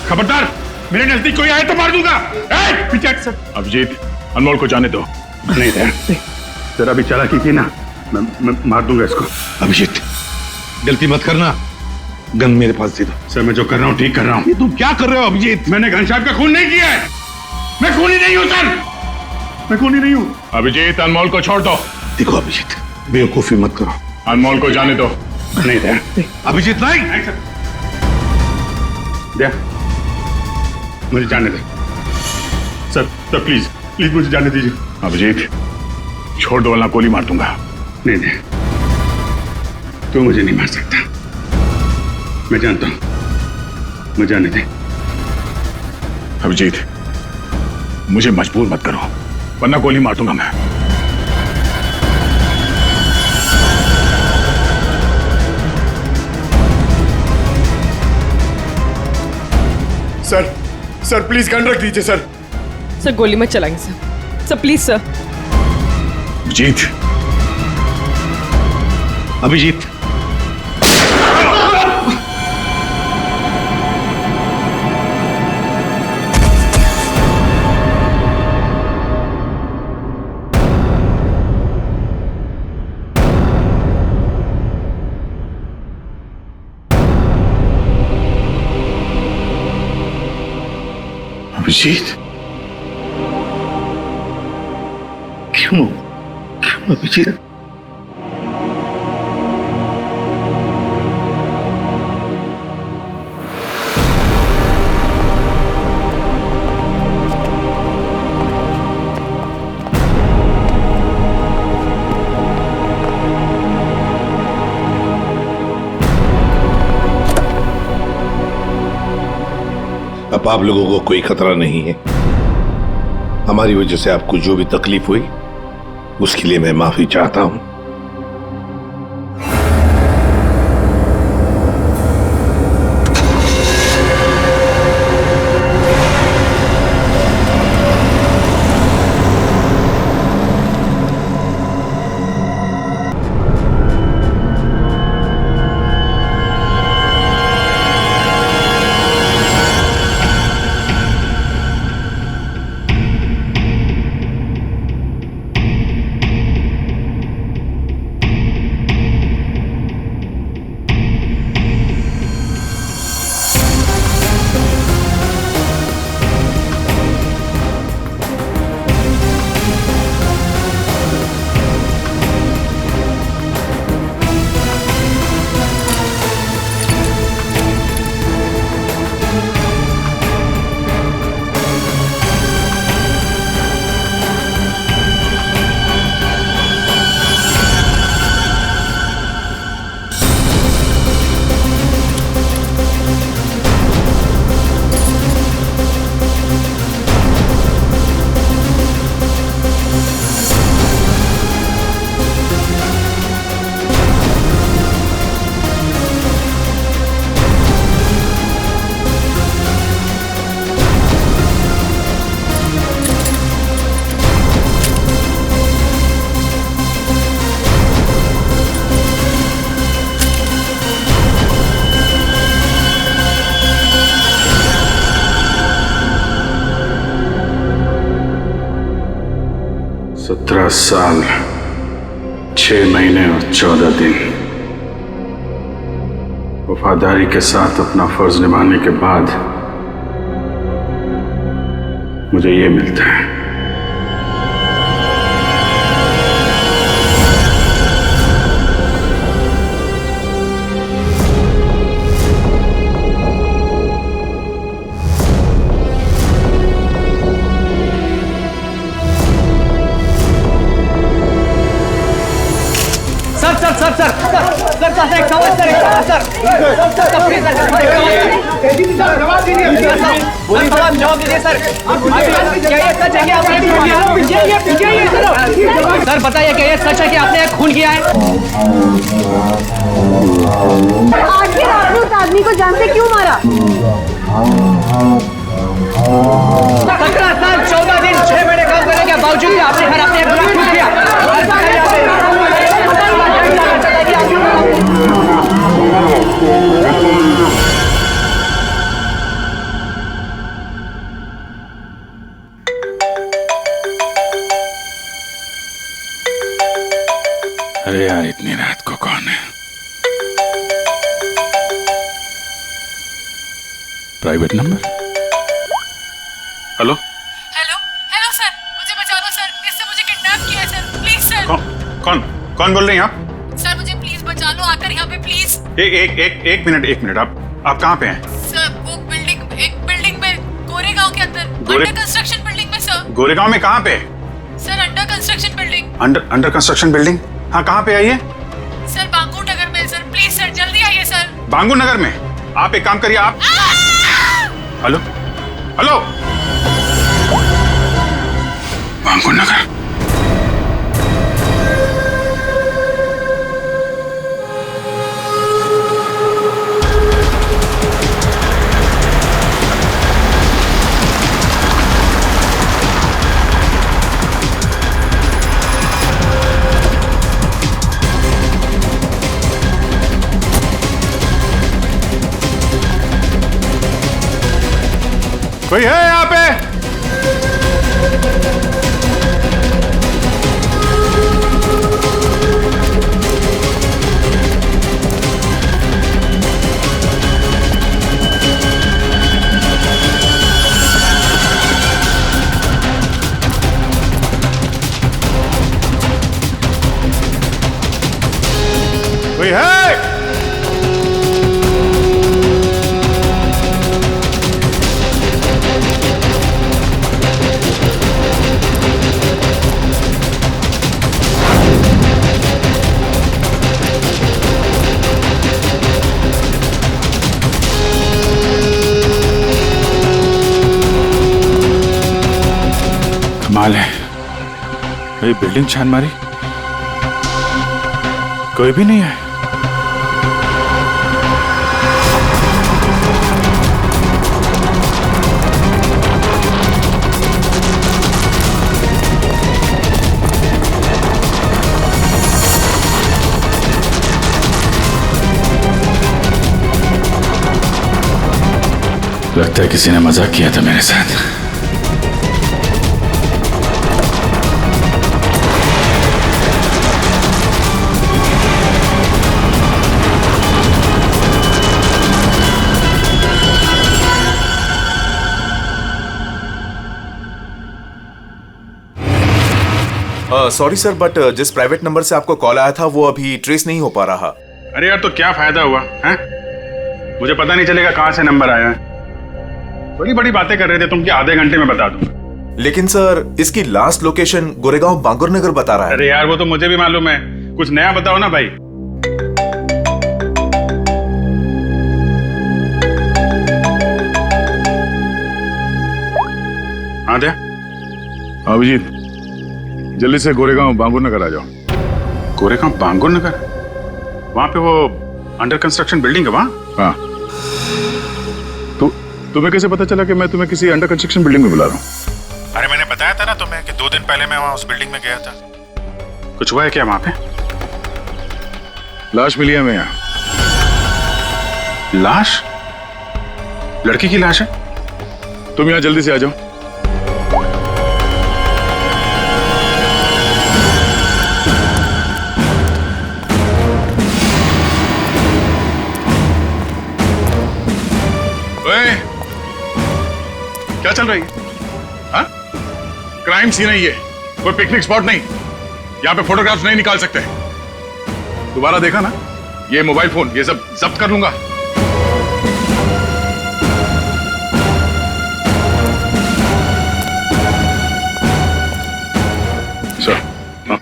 खबरदार, मेरे नजदीक कोई आए तो मार दूंगा। पीछे हट सर। अभिजीत, अनमोल को जाने दो। नहीं तेरा भी चालाकी की ना, मैं मार दूंगा इसको। अभिजीत, गलती मत करना, गन मेरे पास दे दो। सर मैं जो कर रहा हूँ ठीक कर रहा हूँ। ये तुम क्या कर रहे हो अभिजीत? मैंने घनश्याम का खून नहीं किया है। मैं खूनी नहीं हूँ सर, मैं खूनी नहीं हूँ। अभिजीत, अनमोल को छोड़ दो। देखो अभिजीत, बेवकूफी मत करो। अनमोल को जाने दो। नहीं दे अभिजीत, नहीं सर, दे मुझे जाने दे सर। सर प्लीज प्लीज मुझे जाने दीजिए। अभिजीत छोड़ दो वरना गोली मार दूंगा। नहीं नहीं, तू मुझे नहीं मार सकता, मैं जानता हूं। मुझे जाने दे। अभिजीत मुझे मजबूर मत करो वरना गोली मार दूंगा मैं। सर सर प्लीज गन रख दीजिए सर। सर गोली मत चलाएंगे sir, sir please sir. Abhijit, Abhijit, Abhijit क्यों अभिजीत? अब आप लोगों को कोई खतरा नहीं है। हमारी वजह से आपको जो भी तकलीफ हुई उसके लिए मैं माफी चाहता हूं। साल 6 महीने और 14 दिन वफादारी के साथ अपना फर्ज निभाने के बाद मुझे ये मिलता है। सर बताइए क्या ये सच है कि आपने खून किया है? आखिर आपने उस आदमी को जान से क्यों मारा? 17 साल 14 दिन 6 महीने काम करने के बावजूद भी आपने घर अपने गुनाह क्यों किया? Private number. Hello hello hello sir, मुझे बचा दो सर, इससे मुझे किडनैप किया है सर, प्लीज सर। कौन कौन बोल रहे हैं आप? सर मुझे प्लीज बचा लो, आकर यहाँ पे प्लीज। एक मिनट आप कहाँ पे हैं? सर वो एक बिल्डिंग में, गोरेगांव के अंदर, अंडर कंस्ट्रक्शन बिल्डिंग में सर। गोरेगांव में कहाँ पे? Sir under construction building. Under construction building? हाँ, कहाँ पे आइए? सर बांगूर नगर में सर, प्लीज सर जल्दी आइए सर। बांगूर नगर में? आप एक काम करिए, आप हेलो हेलो बांगूर नगर। कोई है यहाँ पे? कोई है? कमाल है, ये बिल्डिंग छान मारी, कोई भी नहीं है। लगता है किसी ने मजाक किया था मेरे साथ। सॉरी सर, बट जिस प्राइवेट नंबर से आपको कॉल आया था वो अभी ट्रेस नहीं हो पा रहा। अरे यार, तो क्या फायदा हुआ है? मुझे पता नहीं चलेगा कहां से नंबर आया है। बड़ी बड़ी बातें कर रहे थे तुम कि आधे घंटे में बता दूंगा। लेकिन सर इसकी लास्ट लोकेशन गोरेगांव बांगुर नगर बता रहा है। अरे यार, वो तो मुझे भी मालूम है, कुछ नया बताओ ना भाई। हाँ दे अभिजीत, जल्दी से गोरेगांव बांगुर नगर आ जाओ। गोरेगांव बांगुर नगर? वहां पे वो अंडर कंस्ट्रक्शन बिल्डिंग है वहां? हाँ। तुम्हें कैसे पता चला कि मैं तुम्हें किसी अंडर कंस्ट्रक्शन बिल्डिंग में बुला रहा हूँ? अरे मैंने बताया था ना तुम्हें कि 2 दिन पहले मैं वहां उस बिल्डिंग में गया था। कुछ हुआ है क्या वहां पे? लाश मिली है हमें यहाँ। लाश? लड़की की लाश है? तुम यहाँ जल्दी से आ जाओ। क्या चल रही है? हाँ? क्राइम सीन है ये, कोई पिकनिक स्पॉट नहीं। यहाँ पे फोटोग्राफ्स नहीं निकाल सकते। दोबारा देखा ना, ये मोबाइल फोन ये सब जब्त कर लूंगा। सर, हाँ,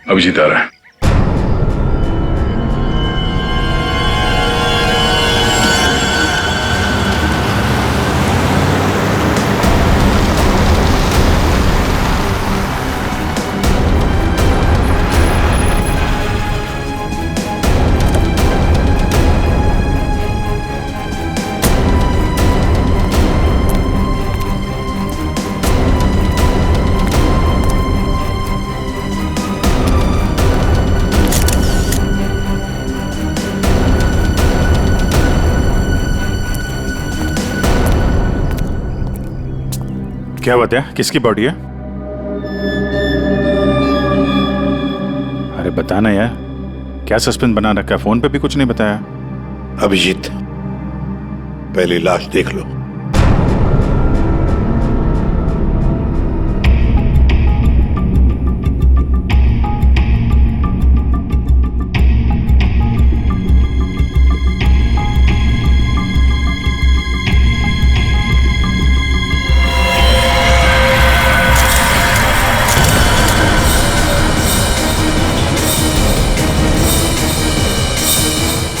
अभिजीत आ रहा है। क्या बात है? किसकी बॉडी है? अरे बताना यार, क्या सस्पेंस बना रखा है? फोन पे भी कुछ नहीं बताया। अभिजीत, पहले लाश देख लो।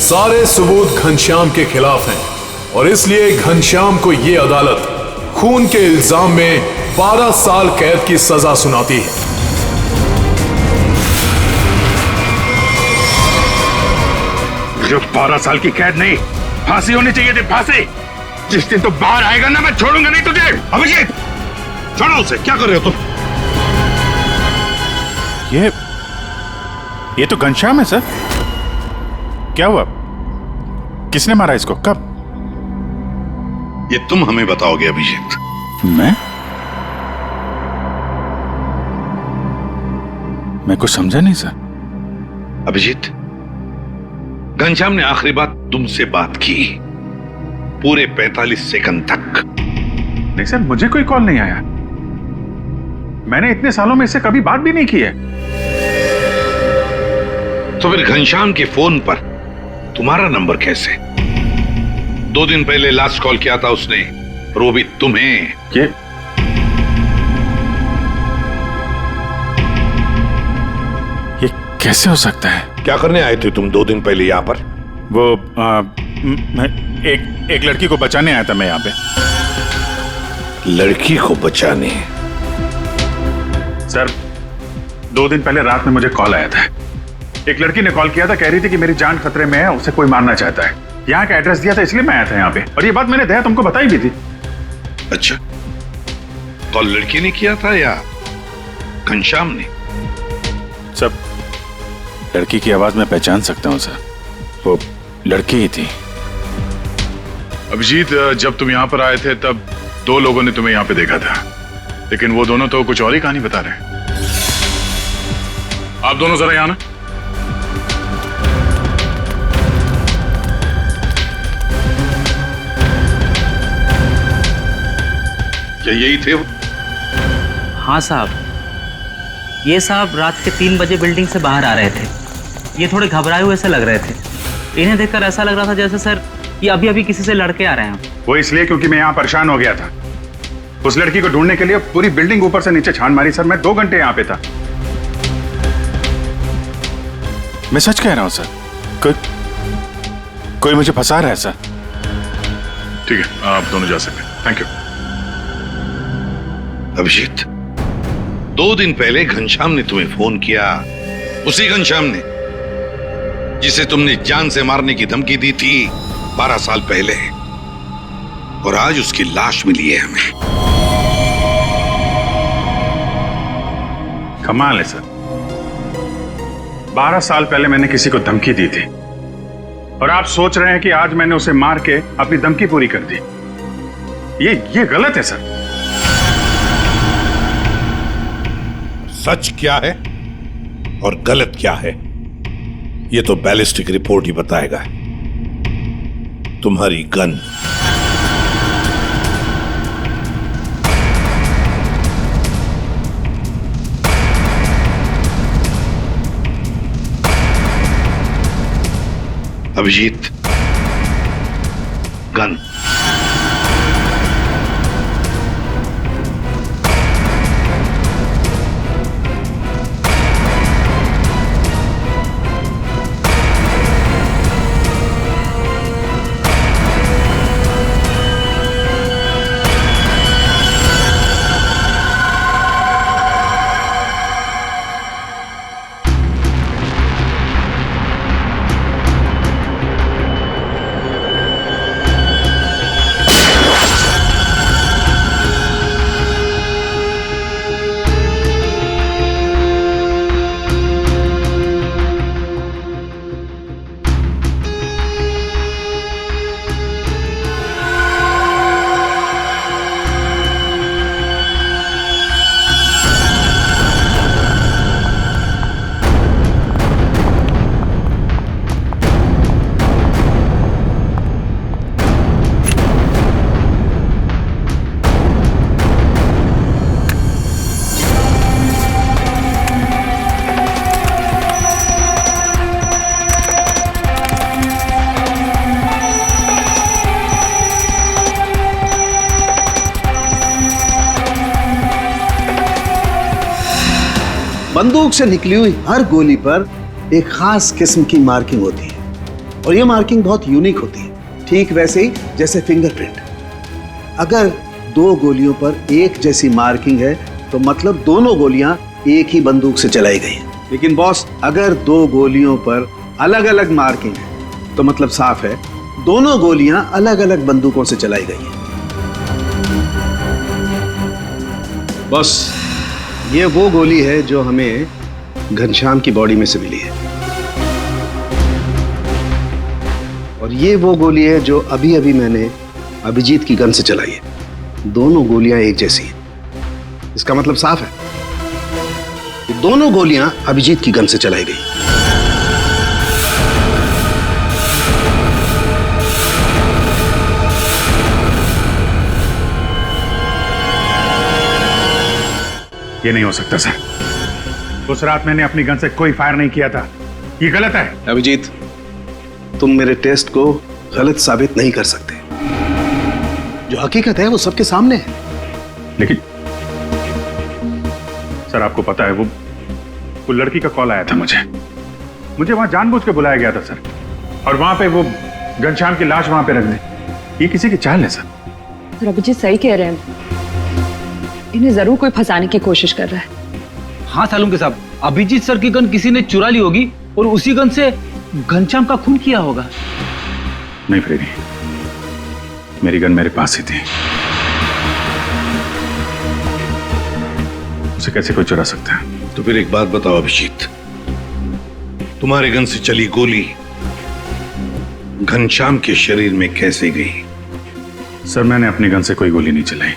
सारे सबूत घनश्याम के खिलाफ हैं और इसलिए घनश्याम को यह अदालत खून के इल्जाम में 12 साल कैद की सजा सुनाती है। जो 12 साल की कैद नहीं, फांसी होनी चाहिए थी, फांसी। जिस दिन तो बाहर आएगा ना, मैं छोड़ूंगा नहीं तुझे। अभिजीत, छोड़ो उसे। क्या कर रहे हो तुम? ये तो घनश्याम है सर। क्या हुआ? किसने मारा इसको? कब? ये तुम हमें बताओगे अभिजीत। मैं कुछ समझा नहीं सर। अभिजीत, घनश्याम ने आखिरी बात तुमसे बात की पूरे 45 सेकंड तक। नहीं सर, मुझे कोई कॉल नहीं आया। मैंने इतने सालों में इससे कभी बात भी नहीं की है। तो फिर घनश्याम के फोन पर तुम्हारा नंबर कैसे? 2 दिन पहले लास्ट कॉल किया था उसने, और वो भी तुम्हें। ये कैसे हो सकता है? क्या करने आए थे तुम 2 दिन पहले यहां पर? वो एक लड़की को बचाने आया था मैं यहां पे। लड़की को बचाने? सर, 2 दिन पहले रात में मुझे कॉल आया था। एक लड़की ने कॉल किया था, कह रही थी कि मेरी जान खतरे में है, उसे कोई मारना चाहता है। यहाँ का एड्रेस दिया था, इसलिए मैं आया था यहाँ पे। और ये बात मैंने दया तुमको बताई भी थी। अच्छा, कॉल लड़की ने किया था या घनश्याम ने? सब लड़की की आवाज में पहचान सकता हूँ सर। वो लड़की ही थी। अभिजीत, जब तुम यहाँ पर आए थे तब 2 लोगों ने तुम्हें यहाँ पे देखा था, लेकिन वो दोनों तो कुछ और ही कहानी बता रहे हैं। आप दोनों जरा यहाँ ना। क्या यही थे वो? हाँ साहब, ये साहब रात के 3 बजे बिल्डिंग से बाहर आ रहे थे। ये थोड़े घबराए हुए से लग रहे थे। इन्हें देखकर ऐसा लग रहा था जैसे सर ये अभी अभी किसी से लड़के आ रहे हैं। वो इसलिए क्योंकि मैं यहाँ परेशान हो गया था। उस लड़की को ढूंढने के लिए पूरी बिल्डिंग ऊपर से नीचे छान मारी सर। मैं 2 घंटे यहाँ पे था। मैं सच कह रहा हूँ सर। कोई मुझे फंसा रहा है सर। ठीक है, आप दोनों जा सकते हैं। Thank you. अभिजीत, 2 दिन पहले घनश्याम ने तुम्हें फोन किया, उसी घनश्याम ने जिसे तुमने जान से मारने की धमकी दी थी 12 साल पहले, और आज उसकी लाश मिली है हमें। कमाल है सर। 12 साल पहले मैंने किसी को धमकी दी थी, और आप सोच रहे हैं कि आज मैंने उसे मार के अपनी धमकी पूरी कर दी। ये गलत है सर। सच क्या है और गलत क्या है, ये तो बैलिस्टिक रिपोर्ट ही बताएगा। तुम्हारी गन अभिजीत, गन। बंदूक से निकली हुई हर गोली पर एक खास किस्म की मार्किंग होती है और ये मार्किंग बहुत यूनिक होती है, ठीक वैसे ही जैसे फिंगरप्रिंट। अगर दो गोलियों पर एक जैसी मार्किंग है तो मतलब दोनों गोलियां एक ही बंदूक से चलाई गई हैं। लेकिन बॉस, अगर दो गोलियों पर अलग अलग मार्किंग है तो मतलब साफ है दोनों गोलियां अलग अलग बंदूकों से चलाई गई हैं। बॉस, ये वो गोली है जो हमें घनश्याम की बॉडी में से मिली है और ये वो गोली है जो अभी अभी मैंने अभिजीत की गन से चलाई है। दोनों गोलियां एक जैसी हैं। इसका मतलब साफ है कि दोनों गोलियां अभिजीत की गन से चलाई गई। ये नहीं हो सकता सर। उस रात मैंने अपनी गन से कोई फायर नहीं किया था। ये गलत है। अभिजीत, तुम मेरे टेस्ट को गलत साबित नहीं कर सकते। जो हकीकत है वो सबके सामने है। लेकिन सर, आपको पता है वो लड़की का कॉल आया था मुझे वहां जानबूझ के बुलाया गया था सर, और वहां पे वो घनश्याम की लाश वहां पे रख दी। ये किसी की चाल है सर। अभिजीत सही कह रहे हैं, इन्हें जरूर कोई फंसाने की कोशिश कर रहा है। हाँ सालुंके साहब, अभिजीत सर की गन किसी ने चुरा ली होगी और उसी गन से घनश्याम का खून किया होगा। नहीं फ्रेडी, मेरी गन मेरे पास ही थी। उसे कैसे कोई चुरा सकता है? तो फिर एक बात बताओ अभिजीत, तुम्हारे गन से चली गोली घनश्याम के शरीर में कैसे गई? सर, मैंने अपनी गन से कोई गोली नहीं चलाई।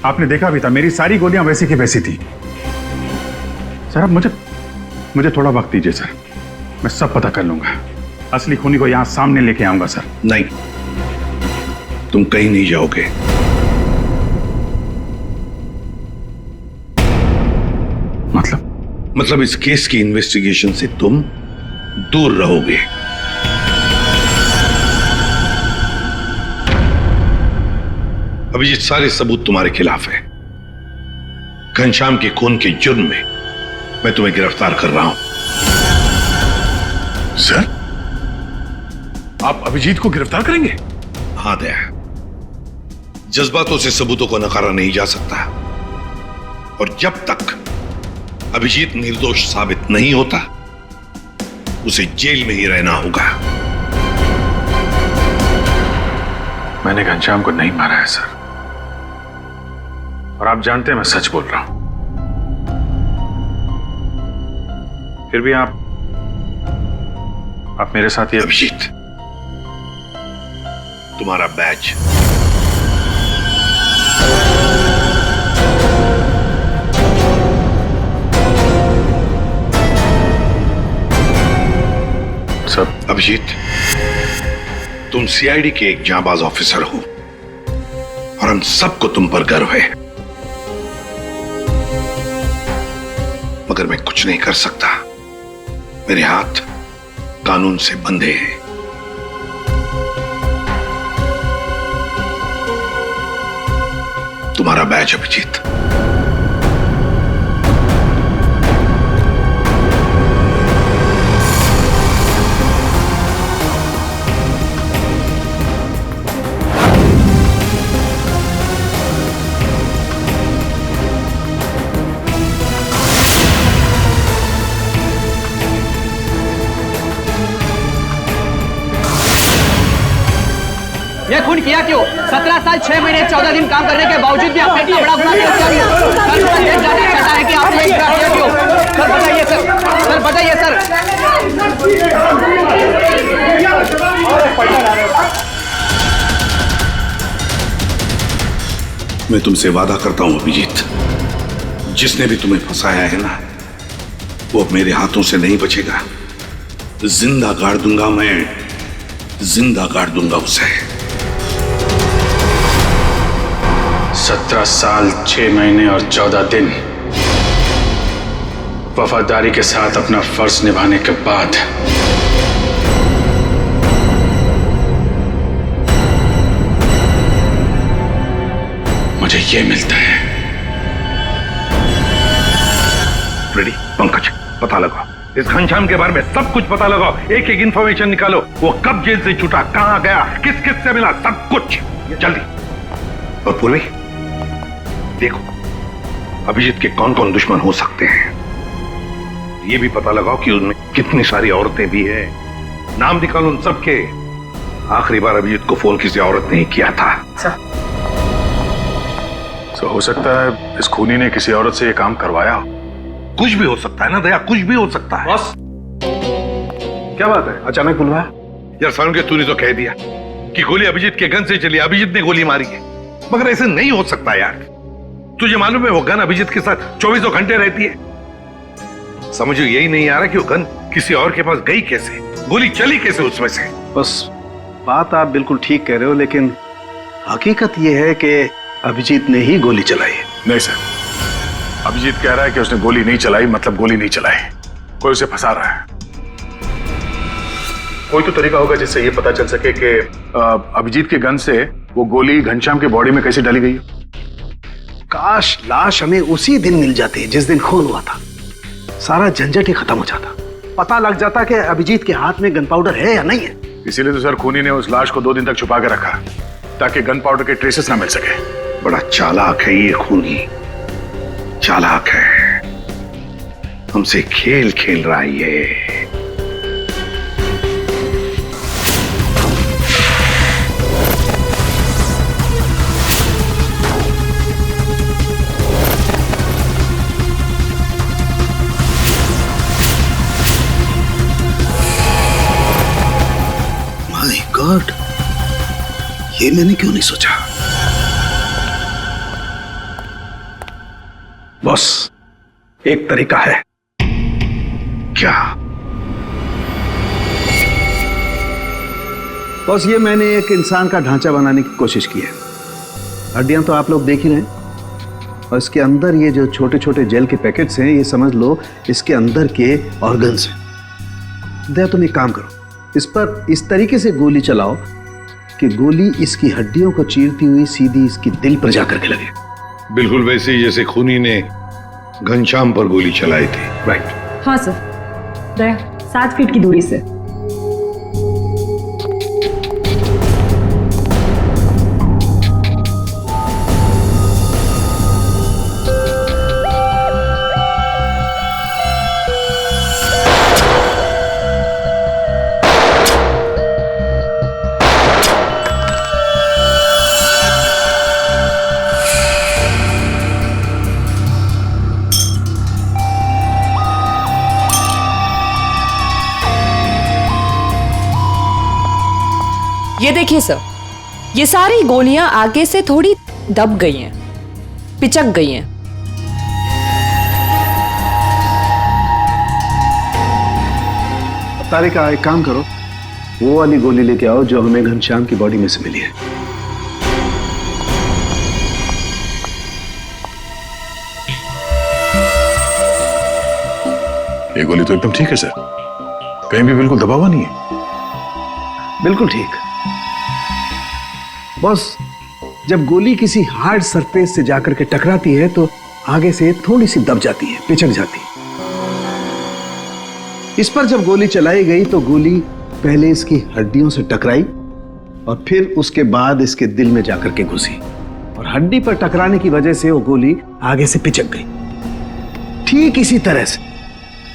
आपने देखा भी था, मेरी सारी गोलियां वैसी की वैसी थी। सर, अब मुझे थोड़ा वक्त दीजिए सर, मैं सब पता कर लूंगा। असली खूनी को यहां सामने लेके आऊंगा सर। नहीं, तुम कहीं नहीं जाओगे। मतलब इस केस की इन्वेस्टिगेशन से तुम दूर रहोगे। अभिजीत, सारे सबूत तुम्हारे खिलाफ है। घनश्याम के खून के जुर्म में मैं तुम्हें गिरफ्तार कर रहा हूं। सर, आप अभिजीत को गिरफ्तार करेंगे? हाँ दया, जज्बातों से सबूतों को नकारा नहीं जा सकता, और जब तक अभिजीत निर्दोष साबित नहीं होता उसे जेल में ही रहना होगा। मैंने घनश्याम को नहीं मारा है सर, और आप जानते हैं मैं सच बोल रहा हूं। फिर भी आप मेरे साथ ही। अभिजीत, तुम्हारा बैच। सब अभिजीत, तुम सीआईडी के एक जांबाज ऑफिसर हो और हम सबको तुम पर गर्व है, मगर मैं कुछ नहीं कर सकता। मेरे हाथ कानून से बंधे हैं। तुम्हारा बैच अभिजीत। ये खून किया क्यों? 17 साल 6 महीने 14 दिन काम करने के बावजूद भी आपने इतना बड़ा गुनाह क्यों किया? सर, मुझे ये जानना चाहता है कि आपने ये गुनाह किया क्यों? सर बताइए सर बताइए सर। मैं तुमसे वादा करता हूं अभिजीत, जिसने भी तुम्हें फंसाया है ना, वो अब मेरे हाथों से नहीं बचेगा। जिंदा गाड़ दूंगा मैं, जिंदा गाड़ दूंगा उसे। 17 साल 6 महीने और 14 दिन वफादारी के साथ अपना फर्ज निभाने के बाद मुझे ये मिलता है। रेडी? पंकज, पता लगाओ इस घनश्याम के बारे में, सब कुछ पता लगाओ, एक एक इंफॉर्मेशन निकालो। वो कब जेल से छूटा, कहां गया, किस किस से मिला, सब कुछ जल्दी। और पूर्वी, देखो अभिजीत के कौन कौन दुश्मन हो सकते हैं, ये भी पता लगाओ कि उनमें कितनी सारी औरतें भी है। नाम निकालो उन सबके। आखिरी बार अभिजीत को फोन किसी औरत ने ही किया था। तो हो सकता है इस खूनी ने किसी औरत से ये काम करवाया। कुछ भी हो सकता है ना दया, कुछ भी हो सकता है। बॉस, क्या बात है, अचानक बुलवाया? यार सारुण, तूने तो कह दिया कि गोली अभिजीत के गन से चली, अभिजीत ने गोली मारी है, मगर ऐसे नहीं हो सकता यार। तुझे मालूम है वो गन अभिजीत के साथ 24 घंटे रहती है। समझ यही नहीं आ रहा कि वो गन किसी और के पास गई कैसे, गोली चली कैसे उसमें से। बस बात आप बिल्कुल ठीक कह रहे हो, लेकिन हकीकत यह है कि अभिजीत ने ही गोली चलाई है। नहीं सर, अभिजीत कह रहा है कि उसने गोली नहीं चलाई, मतलब गोली नहीं चलाई, कोई उसे फंसा रहा है। कोई तो तरीका होगा जिससे ये पता चल सके कि अभिजीत के गन से वो गोली घनश्याम के बॉडी में कैसे डाली गई। काश लाश हमें उसी दिन मिल जाती जिस दिन खून हुआ था, सारा झंझट ही खत्म हो जाता, पता लग जाता कि अभिजीत के हाथ में गन पाउडर है या नहीं है। इसीलिए तो सर खूनी ने उस लाश को 2 दिन तक छुपा के रखा, ताकि गन पाउडर के ट्रेसेस ना मिल सके। बड़ा चालाक है ये खूनी, चालाक है, हमसे खेल खेल रहा है ये। माय गॉड, ये मैंने क्यों नहीं सोचा। बॉस, एक तरीका है। क्या? बॉस, ये मैंने एक इंसान का ढांचा बनाने की कोशिश की है। हड्डियां तो आप लोग देख ही रहे हैं, और इसके अंदर ये जो छोटे छोटे जेल के पैकेट्स हैं, ये समझ लो इसके अंदर के ऑर्गन्स हैं। दया, तुम एक काम करो, इस पर इस तरीके से गोली चलाओ कि गोली इसकी हड्डियों को चीरती हुई सीधी इसकी दिल पर जाकर के लगे। बिल्कुल वैसे ही जैसे खूनी ने घनश्याम पर गोली चलाई थी। राइट। हाँ सर, दया 7 फीट की दूरी से। ये देखिए सर, ये सारी गोलियां आगे से थोड़ी दब गई हैं, पिचक गई हैं। तारिका, एक काम करो, वो वाली गोली लेके आओ जो हमें घनश्याम की बॉडी में से मिली है। ये गोली तो एकदम ठीक है सर, कहीं भी बिल्कुल दबा हुआ नहीं है। बिल्कुल ठीक। बॉस, जब गोली किसी हार्ड सरफेस से जाकर के टकराती है तो आगे से थोड़ी सी दब जाती है, पिचक जाती है। इस पर जब गोली चलाई गई तो गोली पहले इसकी हड्डियों से टकराई और फिर उसके बाद इसके दिल में जाकर के घुसी, और हड्डी पर टकराने की वजह से वो गोली आगे से पिचक गई। ठीक इसी तरह से,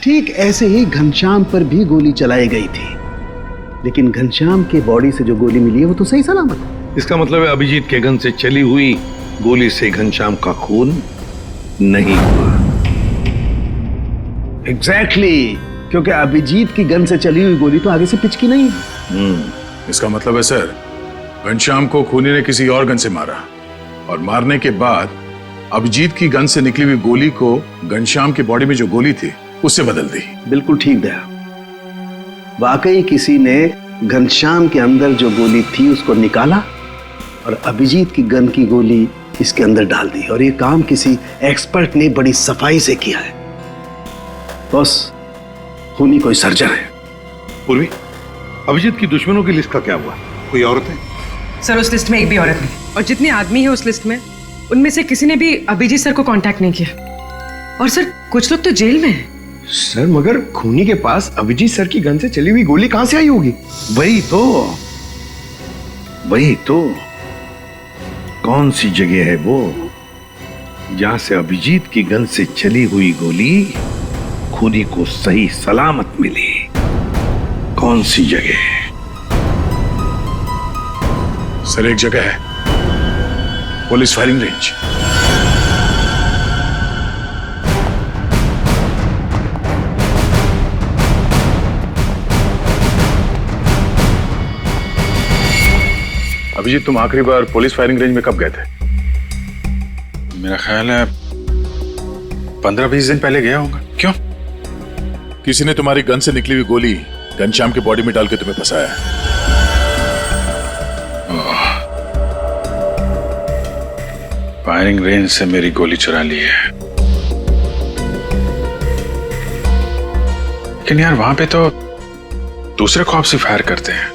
ठीक ऐसे ही घनश्याम पर भी गोली चलाई गई थी, लेकिन घनश्याम के बॉडी से जो गोली मिली है वो तो सही सलामत है। इसका मतलब है अभिजीत के गन से चली हुई गोली से घनश्याम का खून नहीं हुआ। एग्जैक्टली, क्योंकि अभिजीत की गन से चली हुई गोली तो आगे से पिचकी नहीं है। इसका मतलब है सर, घनश्याम को खूनी ने किसी और गन से मारा, और मारने के बाद अभिजीत की गन से निकली हुई गोली को घनश्याम की बॉडी में जो गोली थी उससे बदल दी। बिल्कुल ठीक दया, वाकई किसी ने घनश्याम के अंदर जो गोली थी उसको निकाला और अभिजीत की गन की गोली इसके अंदर डाल दी, और ये काम किसी एक्सपर्ट ने बड़ी सफाई से किया है। बस, खूनी कोई सर्जन है। पूर्वी, अभिजीत की दुश्मनों की लिस्ट का क्या हुआ? कोई औरत है? सर, उस लिस्ट में एक भी औरत नहीं, और जितने आदमी है उस लिस्ट में उनमें से किसी ने भी अभिजीत सर को कांटेक्ट नहीं किया। और सर कुछ लोग तो जेल में हैं। सर मगर खूनी के पास अभिजीत सर की गन से चली हुई गोली कहां से आई होगी? वही तो कौन सी जगह है वो जहां से अभिजीत की गन से चली हुई गोली खूनी को सही सलामत मिली? कौन सी जगह? सर एक जगह है, पुलिस फायरिंग रेंज। अभिजीत, तुम आखिरी बार पुलिस फायरिंग रेंज में कब गए थे? मेरा ख्याल है 15-20 दिन पहले गया होगा। क्यों? किसी ने तुम्हारी गन से निकली हुई गोली घनश्याम की बॉडी में डाल के तुम्हें फंसाया है। फायरिंग रेंज से मेरी गोली चुरा ली है। लेकिन यार वहां पे तो दूसरे खौफ से फायर करते हैं,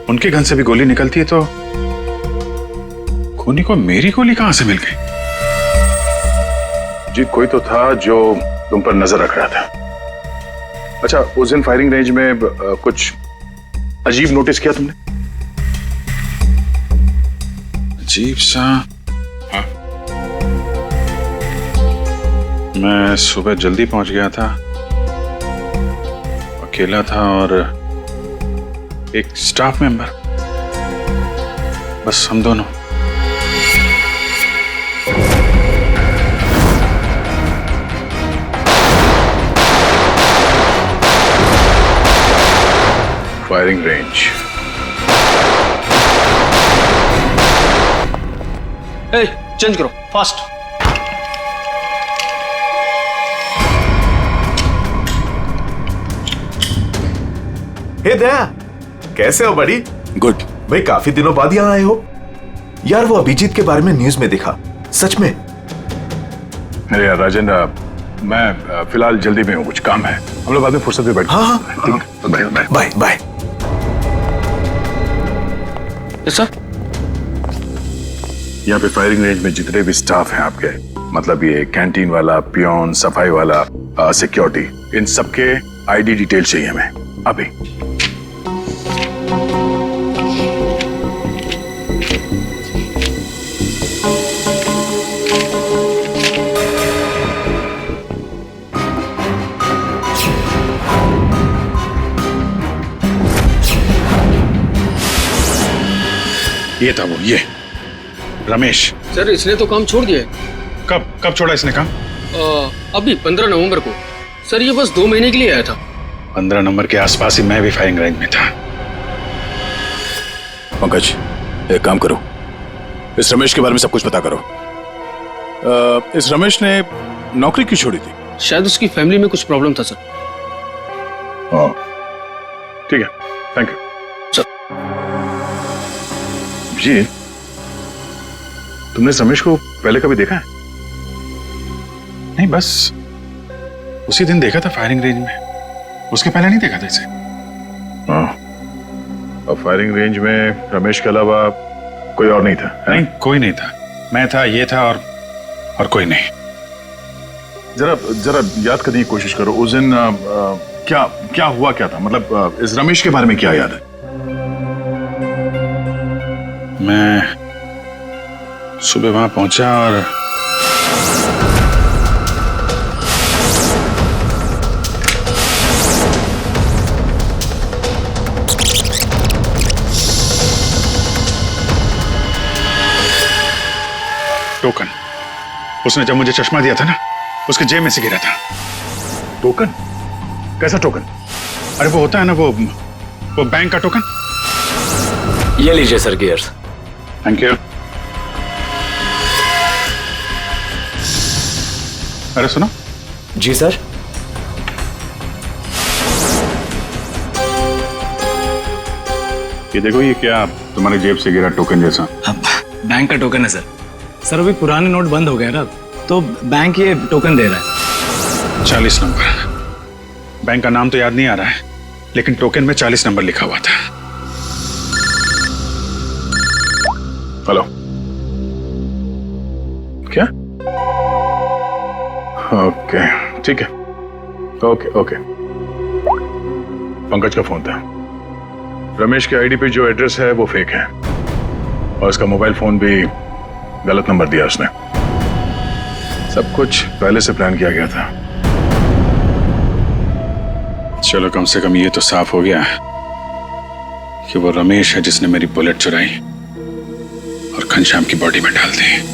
उनके गन से भी गोली निकलती है, तो खूनी को मेरी गोली कहां से मिल गई? जी कोई तो था जो तुम पर नजर रख रहा था। अच्छा, उस दिन फायरिंग रेंज में कुछ अजीब नोटिस किया तुमने? अजीब सा? हाँ, मैं सुबह जल्दी पहुंच गया था, अकेला था और एक स्टाफ मेंबर, बस हम दोनों। Firing range. चेंज करो फास्ट। हे दया, कैसे हो बड़ी? गुड। भाई काफी दिनों बाद यहाँ आए हो। यार वो अभिजीत के बारे में न्यूज में देखा, सच में? अरे यार राजन, मैं फिलहाल जल्दी में हूँ, कुछ काम है, हम लोग बाद में फुर्सत में बैठ। हाँ ठीक है, बाय बाय बाय। सर यहाँ पे फायरिंग रेंज में जितने भी स्टाफ हैं आपके, मतलब ये कैंटीन वाला, पियोन, सफाई वाला, सिक्योरिटी, इन सबके आईडी डिटेल चाहिए हमें अभी। ये था वो, ये रमेश। सर इसने तो काम छोड़ दिया है। कब छोड़ा इसने काम? अभी 15 नवंबर को। सर ये बस 2 महीने के लिए आया था। 15 नंबर के आसपास ही मैं भी फायरिंग रेंज में था। पंकज, एक काम करो, इस रमेश के बारे में सब कुछ पता करो। इस रमेश ने नौकरी क्यों छोड़ी थी? शायद उसकी फैमिली में कुछ प्रॉब्लम था सर। ठीक है, थैंक यू सर। जी, तुमने इस रमेश को पहले कभी देखा है? नहीं, बस उसी दिन देखा था फायरिंग रेंज में, उसके पहले नहीं देखा था इसे। हाँ, और फायरिंग रेंज में रमेश के अलावा कोई और नहीं था? नहीं, कोई नहीं था, मैं था, ये था और कोई नहीं। जरा याद करने की कोशिश करो, उस दिन क्या हुआ, क्या था, मतलब इस रमेश के बारे में क्या याद है? मैं सुबह वहां पहुंचा और टोकन, उसने जब मुझे चश्मा दिया था ना, उसके जेब में से गिरा था। टोकन? कैसा टोकन? अरे वो होता है ना, वो बैंक का टोकन। ये लीजिए सर गियर्स। Thank you. अरे सुनो। जी सर। ये देखो, ये क्या तुम्हारे जेब से गिरा टोकन जैसा? बैंक का टोकन है सर। सर अभी पुराने नोट बंद हो गए ना, तो बैंक ये टोकन दे रहा है। 40 नंबर। बैंक का नाम तो याद नहीं आ रहा है, लेकिन टोकन में 40 नंबर लिखा हुआ था। हेलो, क्या? ओके ठीक है, ओके ओके। पंकज का फोन था। रमेश के आईडी पे जो एड्रेस है वो फेक है और उसका मोबाइल फोन भी गलत नंबर दिया उसने। सब कुछ पहले से प्लान किया गया था। चलो कम से कम ये तो साफ हो गया कि वो रमेश है जिसने मेरी बुलेट चुराई और घनश्याम की बॉडी में डाल दी।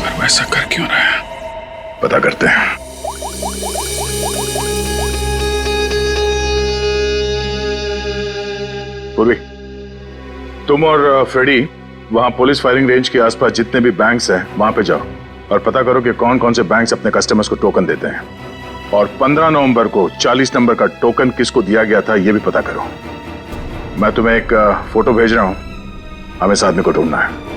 पर वो ऐसा कर क्यों रहा है? पता करते हैं। पूर्वी, तुम और फ्रेडी वहां पुलिस फायरिंग रेंज के आसपास जितने भी बैंक्स हैं वहां पे जाओ और पता करो कि कौन कौन से बैंक्स अपने कस्टमर्स को टोकन देते हैं और 15 नवंबर को 40 नंबर का टोकन किसको दिया गया था ये भी पता करो। मैं तुम्हें एक फोटो भेज रहा हूं, हमें इस आदमी को ढूंढना है।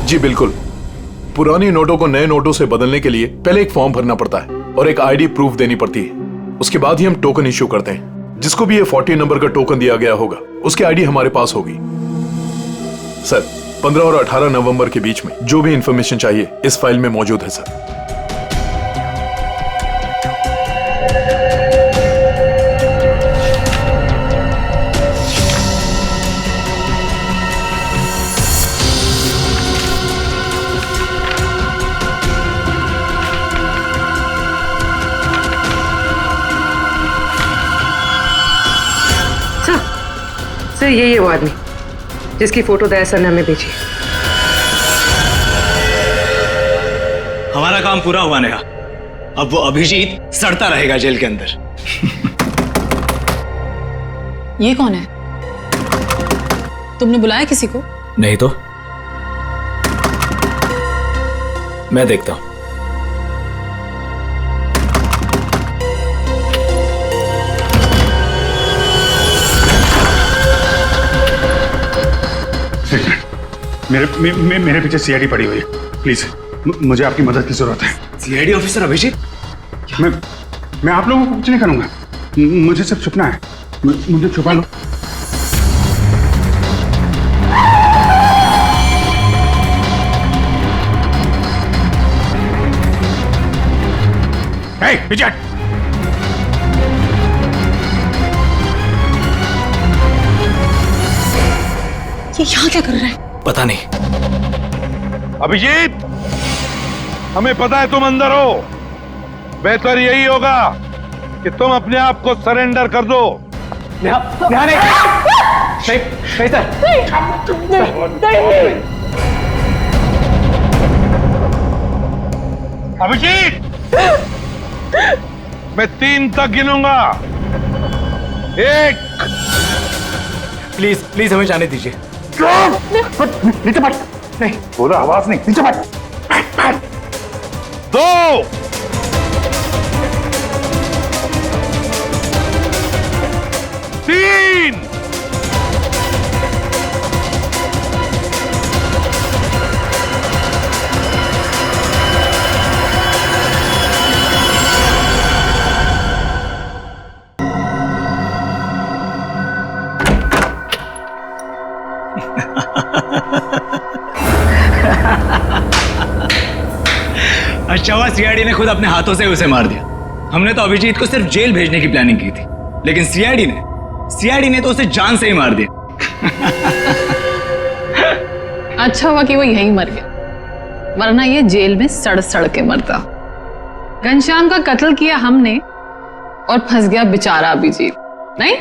जी बिल्कुल। पुरानी नोटों को नए नोटों से बदलने के लिए पहले एक फॉर्म भरना पड़ता है और एक आईडी प्रूफ देनी पड़ती है। उसके बाद ही हम टोकन इश्यू करते हैं। जिसको भी ये 40 नंबर का टोकन दिया गया होगा उसकी आईडी हमारे पास होगी। सर 15 और 18 नवंबर के बीच में जो भी इंफॉर्मेशन चाहिए इस फाइल में मौजूद है सर। सर यही वो आदमी जिसकी फोटो दया सर ने हमें भेजी। हमारा काम पूरा हुआ नेहा। अब वो अभिजीत सड़ता रहेगा जेल के अंदर। ये कौन है? तुमने बुलाया किसी को? नहीं तो मैं देखता हूं। मेरे पीछे सीआईडी पड़ी हुई है। प्लीज मुझे आपकी मदद की जरूरत है। CID officer Abhijit? मैं आप लोगों को कुछ नहीं करूंगा। मुझे सिर्फ छुपना है। मुझे छुपा लो। विजय ये यहाँ क्या कर रहा है? पता नहीं। अभिजीत, हमें पता है तुम अंदर हो। बेहतर यही होगा कि तुम अपने आप को सरेंडर कर दो। अभिजीत, मैं 3 तक गिनूंगा। 1। प्लीज प्लीज हमें जाने दीजिए। नीचे बैठ। नहीं बोला, आवाज नहीं। नीचे बैठ। 2। 3। अच्छा हुआ सीआईडी ने खुद अपने हाथों से उसे मार दिया। हमने तो अभिजीत को सिर्फ जेल भेजने की प्लानिंग की थी, लेकिन सीआईडी ने तो उसे जान से ही मार दिया। अच्छा हुआ कि वो यहीं मर गया, वरना ये जेल में सड़ सड़ के मरता। घनश्याम का कत्ल किया हमने और फंस गया बेचारा अभिजीत। नहीं,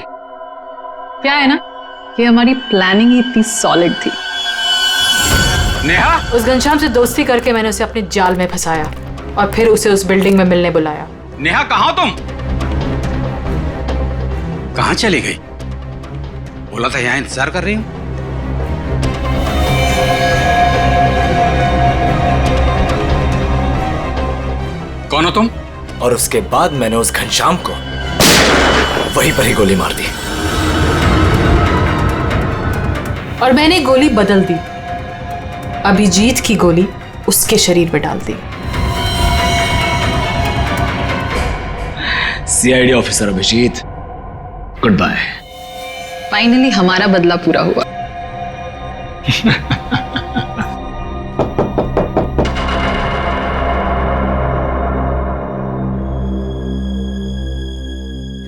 क्या है ना कि हमारी प्लानिंग ही इतनी सॉलिड थी। नेहा, उस घनश्याम से दोस्ती करके मैंने उसे अपने जाल में फंसाया और फिर उसे उस बिल्डिंग में मिलने बुलाया। नेहा कहाँ हो तुम? कहाँ चली गई? बोला था यहाँ इंतजार कर रही हूँ। कौन हो तुम? और उसके बाद मैंने उस घनश्याम को वहीं पर ही गोली मार दी। और मैंने गोली बदल दी, अभिजीत की गोली उसके शरीर पे डाल दी। CID officer Abhijeet, good bye. Finally हमारा बदला पूरा हुआ।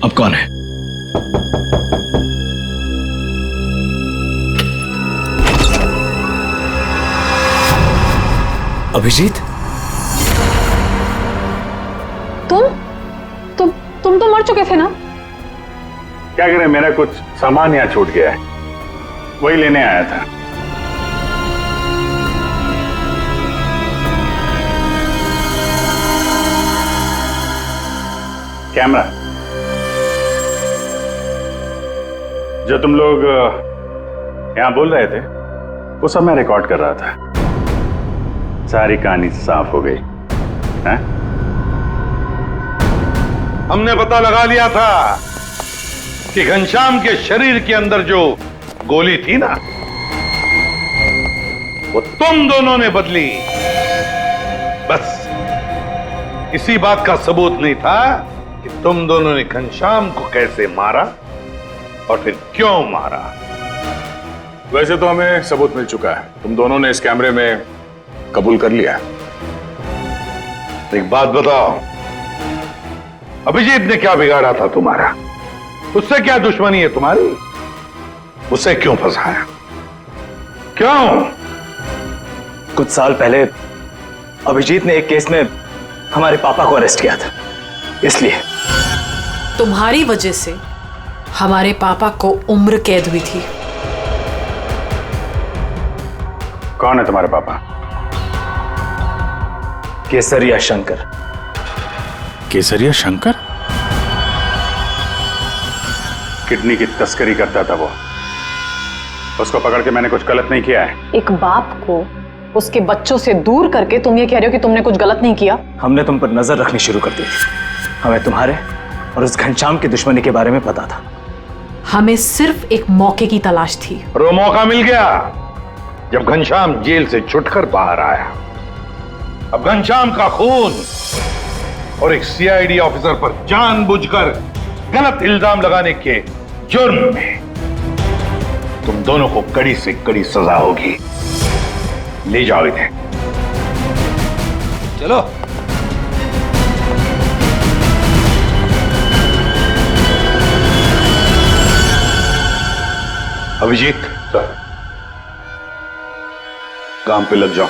अब कौन है? अभिजीत, तुम तो मर चुके थे ना? क्या करें, मेरा कुछ सामान यहाँ छूट गया है, वही लेने आया था। कैमरा जो तुम लोग यहां बोल रहे थे वो सब मैं रिकॉर्ड कर रहा था। सारी कहानी साफ हो गई है? हमने पता लगा लिया था कि घनश्याम के शरीर के अंदर जो गोली थी ना, वो तुम दोनों ने बदली। बस इसी बात का सबूत नहीं था कि तुम दोनों ने घनश्याम को कैसे मारा और फिर क्यों मारा। वैसे तो हमें सबूत मिल चुका है, तुम दोनों ने इस कैमरे में कबूल कर लिया। एक बात बताओ, अभिजीत ने क्या बिगाड़ा था तुम्हारा? उससे क्या दुश्मनी है तुम्हारी? उसे क्यों फंसाया? क्यों? कुछ साल पहले अभिजीत ने एक केस में हमारे पापा को अरेस्ट किया था, इसलिए। तुम्हारी वजह से हमारे पापा को उम्र कैद हुई थी। कौन है तुम्हारे पापा? केसरिया शंकर। केसरिया शंकर? किडनी की तस्करी करता था वो। उसको पकड़ के मैंने कुछ गलत नहीं किया है। एक बाप को उसके बच्चों से दूर करके तुम ये कह रहे हो कि तुमने कुछ गलत नहीं किया? हमने तुम पर नजर रखनी शुरू कर दी थी। हमें तुम्हारे और उस घनश्याम की दुश्मनी के बारे में पता था। हमें सिर्फ एक मौके की तलाश थी और वो मौका मिल गया जब घनश्याम जेल से छुटकर बाहर आया। अब घनश्याम का खून और एक सीआईडी ऑफिसर पर जानबूझकर गलत इल्जाम लगाने के जुर्म में तुम दोनों को कड़ी से कड़ी सजा होगी। ले जाओ इन्हें। चलो। अभिजीत, काम पे लग जाओ।